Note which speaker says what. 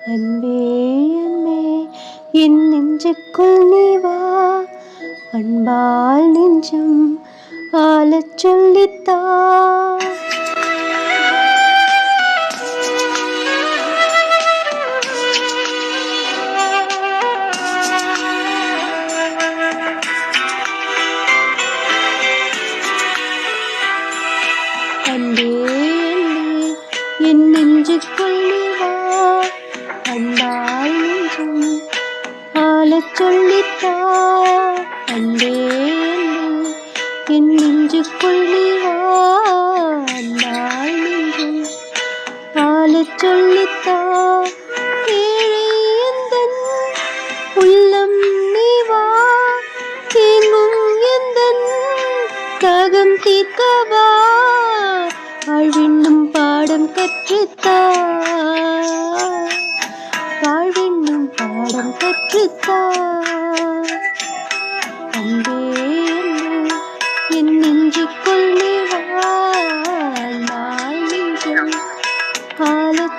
Speaker 1: அன்பே அன்பே என் நெஞ்சுக்குள் நீ வா, அன்பால் நெஞ்சம் ஆளச் சொல்லித்தா. அன்பே அன்பே என் நெஞ்சுக்குள் நீ வா, அன்பால் நெஞ்சம் ஆளச் சொல்லித்தா. அன்பே அன்பே என் நெஞ்சுக்குள் நீ வா, அன்பால் நெஞ்சம் ஆளச் சொல்லித்தா. ஏழை எந்தன் உள்ளம் நீ வா, தேங்கும் எந்தன் தாகம் தீர்க்கவா. வாழ்வென்னும் பாடம் கற்றுத்தா, வாழ்வென்னும் பாடம் கற்றுத்தா. அன்பே அன்பே என் நெஞ்சுக்குள் நீ வா, அன்பால் நெஞ்சம் ஆளச்